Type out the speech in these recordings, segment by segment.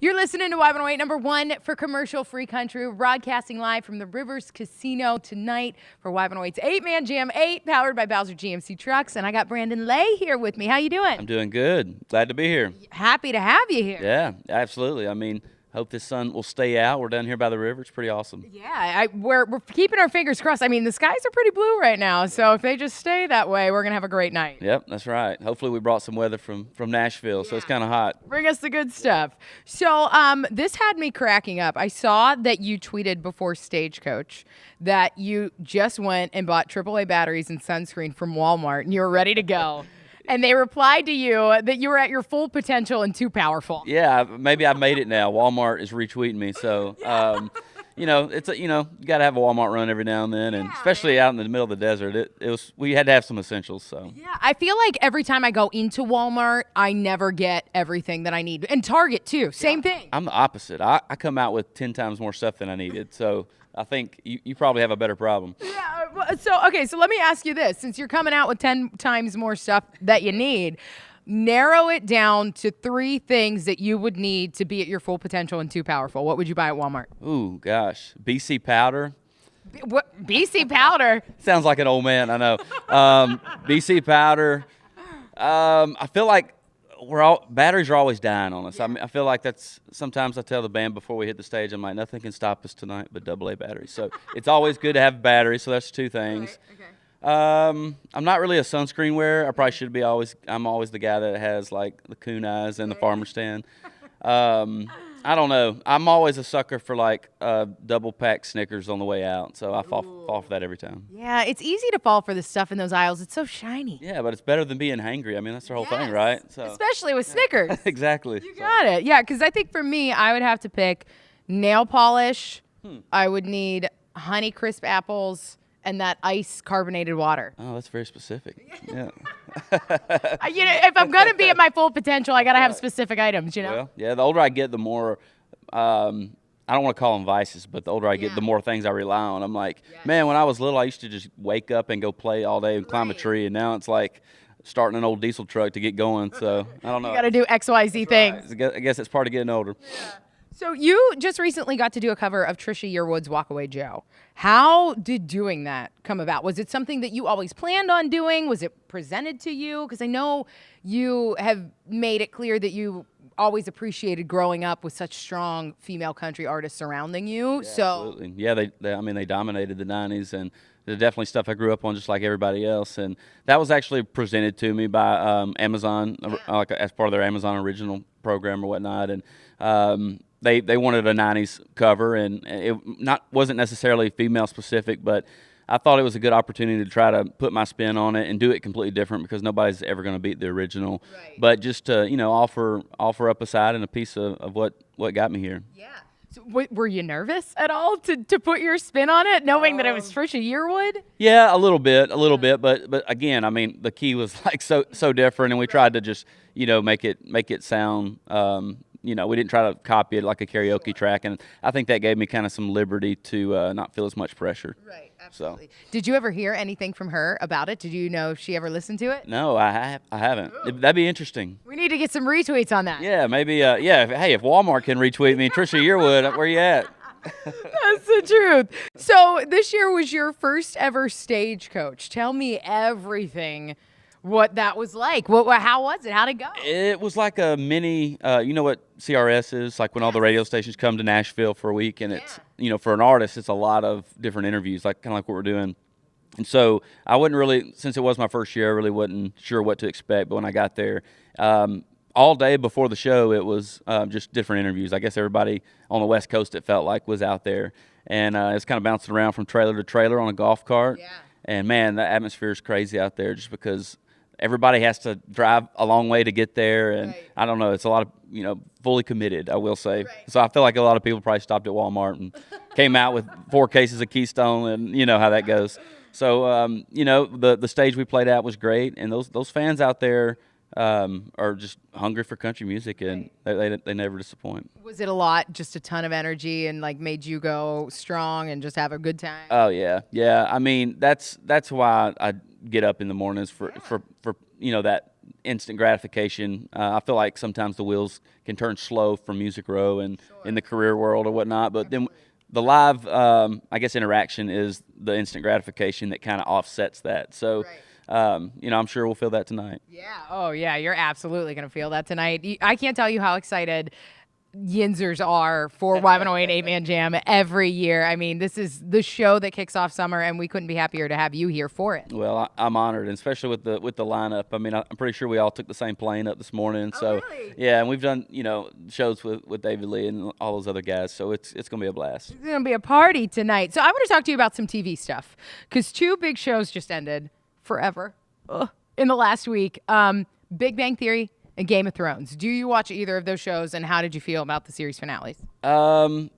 You're listening to Y108, number one for commercial-free country. We're broadcasting live from the Rivers Casino tonight for Y108's 8-Man Jam 8, powered by Bowser GMC Trucks. And I got Brandon Lay here with me. How you doing? I'm doing good. Glad to be here. Happy to have you here. Yeah, absolutely. I mean, hope this sun will stay out. We're down here by the river. It's pretty awesome. Yeah, we're keeping our fingers crossed. I mean, the skies are pretty blue right now, so if they just stay that way, we're going to have a great night. Yep, that's right. Hopefully we brought some weather from Nashville, so it's kind of hot. Bring us the good stuff. So this had me cracking up. I saw that you tweeted before Stagecoach that you just went and bought AAA batteries and sunscreen from Walmart, and you were ready to go. And they replied to you that you were at your full potential and too powerful. Yeah, maybe I made it now. Walmart is retweeting me, so you know, you got to have a Walmart run every now and then, and especially out in the middle of the desert. We had to have some essentials. So yeah, I feel like every time I go into Walmart, I never get everything that I need, and Target too, same thing. I'm the opposite. I come out with 10 times more stuff than I needed. So I think you probably have a better problem. Yeah. So let me ask you this: since you're coming out with 10 times more stuff that you need, narrow it down to 3 things that you would need to be at your full potential and too powerful. What would you buy at Walmart? Ooh, gosh, BC powder. What BC powder? Sounds like an old man, I know. BC powder. I feel like batteries are always dying on us. Yeah. I feel like sometimes I tell the band before we hit the stage, I'm like, nothing can stop us tonight but AA batteries. So it's always good to have batteries. So that's 2 things. Right, okay. I'm not really a sunscreen wearer. I probably should be I'm always the guy that has like the coon eyes and the farmer stand. I don't know. I'm always a sucker for like double pack Snickers on the way out. So I fall for that every time. Yeah, it's easy to fall for the stuff in those aisles. It's so shiny. Yeah, but it's better than being hangry. I mean, that's the whole thing, right? So especially with Snickers. exactly. You got it. Yeah, because I think for me, I would have to pick nail polish. I would need Honey Crisp apples and that ice carbonated water. Oh, that's very specific. Yeah. If I'm gonna be at my full potential, I gotta have specific items. Well, yeah. The older I get, the more. I don't want to call them vices, but the older I get, the more things I rely on. I'm like, man, when I was little, I used to just wake up and go play all day and climb a tree, and now it's like starting an old diesel truck to get going. So I don't know. You gotta do XYZ things. Right. I guess it's part of getting older. Yeah. So you just recently got to do a cover of Trisha Yearwood's Walk Away Joe. How did doing that come about? Was it something that you always planned on doing? Was it presented to you? Because I know you have made it clear that you always appreciated growing up with such strong female country artists surrounding you. Yeah, absolutely. Yeah, they dominated the 90s, and they're definitely stuff I grew up on just like everybody else. And that was actually presented to me by Amazon, like as part of their Amazon Original program or whatnot. And they wanted a 90s cover, and it wasn't necessarily female specific, but I thought it was a good opportunity to try to put my spin on it and do it completely different, because nobody's ever going to beat the original. Right. But just to offer up a side and a piece of what got me here. Yeah. So were you nervous at all to put your spin on it, knowing that it was Trisha Yearwood? Yeah, a little bit, but again, I mean, the key was like so different, and we tried to just make it sound. We didn't try to copy it like a karaoke track, and I think that gave me kind of some liberty to not feel as much pressure. Right, absolutely. So. Did you ever hear anything from her about it? Did you know if she ever listened to it? No, I haven't. That'd be interesting. We need to get some retweets on that. Yeah, maybe. Hey, if Walmart can retweet me, Trisha Yearwood, where you at? That's the truth. So this year was your first ever Stagecoach. Tell me everything. What that was like. How was it? How'd it go? It was like a mini, you know what CRS is? Like when all the radio stations come to Nashville for a week, and it's, for an artist, it's a lot of different interviews, like kind of like what we're doing. And so I wasn't really, since it was my first year, I really wasn't sure what to expect. But when I got there, all day before the show, it was just different interviews. I guess everybody on the West Coast, it felt like, was out there. And it's kind of bouncing around from trailer to trailer on a golf cart. Yeah. And, man, the atmosphere is crazy out there just because everybody has to drive a long way to get there, and I don't know. It's a lot of, fully committed, I will say. Right. So I feel like a lot of people probably stopped at Walmart and came out with 4 cases of Keystone, and you know how that goes. So, the stage we played at was great, and those fans out there are just hungry for country music, and they never disappoint. Was it a lot, just a ton of energy, and like made you go strong and just have a good time? Oh yeah. I mean, that's why I get up in the mornings for that instant gratification. I feel like sometimes the wheels can turn slow from Music Row and in the career world or whatnot. But then the live, I guess, interaction is the instant gratification that kind of offsets that. So, I'm sure we'll feel that tonight. Yeah. Oh, yeah. You're absolutely going to feel that tonight. I can't tell you how excited Yinzers are for Y108 8-Man Jam every year. I mean, this is the show that kicks off summer, and we couldn't be happier to have you here for it. Well, I'm honored, and especially with the lineup. I mean, I'm pretty sure we all took the same plane up this morning. So, really? yeah, and we've done shows with David Lee and all those other guys. So it's gonna be a blast. It's going to be a party tonight. So I want to talk to you about some TV stuff because 2 big shows just ended forever in the last week. Big Bang Theory and Game of Thrones. Do you watch either of those shows, and how did you feel about the series finales? I'm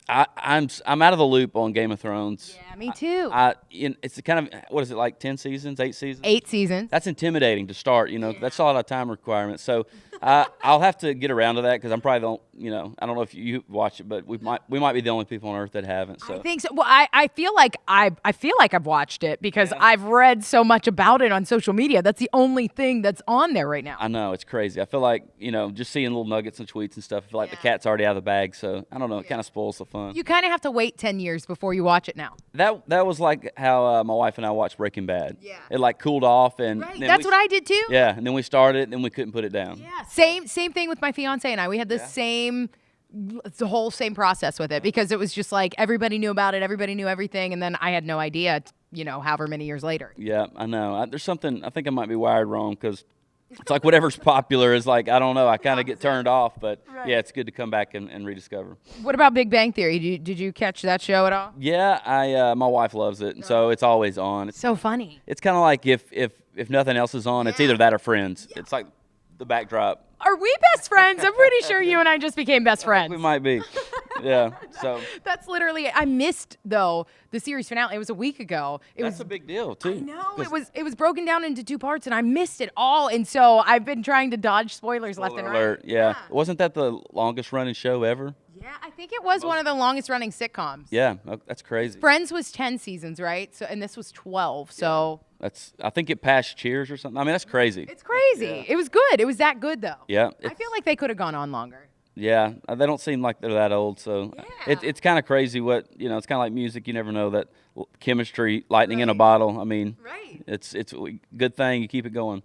out of the loop on Game of Thrones. Yeah, me too. It's kind of, what is it, like 10 seasons, 8 seasons? 8 seasons. That's intimidating to start. That's a lot of time requirements. So I'll have to get around to that because I'm probably I don't know if you watch it, but we might be the only people on earth that haven't. So I think so. Well, I feel like I've watched it because I've read so much about it on social media. That's the only thing that's on there right now. I know, it's crazy. I feel like just seeing little nuggets and tweets and stuff. I feel like the cat's already out of the bag. So I don't know. It kind of spoils the fun. You kind of have to wait 10 years before you watch it now. That was like how my wife and I watched Breaking Bad. Yeah. It like cooled off and Right. That's what I did too. Yeah, and then we started it, and then we couldn't put it down. Yeah. Same thing with my fiance and I. We had the whole same process with it because it was just like everybody knew about it, everybody knew everything, and then I had no idea, however many years later. Yeah, I know. There's something, I think I might be wired wrong because it's like whatever's popular is like, I don't know, I kind of get turned off, but yeah, it's good to come back and rediscover. What about Big Bang Theory? Did you catch that show at all? Yeah, my wife loves it, and so it's always on. It's so funny. It's kind of like if nothing else is on, it's either that or Friends. Yeah. It's like the backdrop. Are we best friends? I'm pretty sure you and I just became best friends. We might be. Yeah. So that's literally. I missed though the series finale. It was a week ago. That's a big deal too. I know it was broken down into 2 parts, and I missed it all. And so I've been trying to dodge spoilers left and right. Yeah. Wasn't that the longest running show ever? Yeah, I think it was one of the longest running sitcoms. Yeah, that's crazy. Friends was 10 seasons, right? So and this was 12. So I think it passed Cheers or something. I mean, that's crazy. It's crazy. Yeah. It was good. It was that good though. Yeah. I feel like they could have gone on longer. Yeah, they don't seem like they're that old, so it's kind of crazy what, it's kind of like music. You never know that chemistry, lightning in a bottle. I mean, it's a good thing. You keep it going.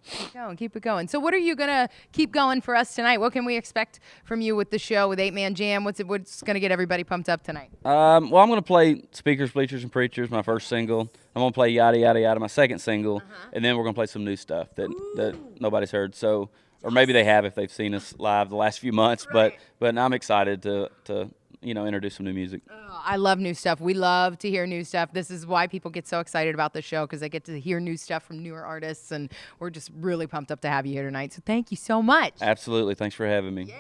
Keep it going. So what are you going to keep going for us tonight? What can we expect from you with the show, with 8-Man Jam? What's going to get everybody pumped up tonight? Well, I'm going to play Speakers, Bleachers, and Preachers, my first single. I'm going to play Yada, Yada, Yada, my second single. And then we're going to play some new stuff that nobody's heard. So... Or maybe they have if they've seen us live the last few months, but I'm excited to introduce some new music. Oh, I love new stuff. We love to hear new stuff. This is why people get so excited about the show because they get to hear new stuff from newer artists, and we're just really pumped up to have you here tonight. So thank you so much. Absolutely. Thanks for having me. Yeah.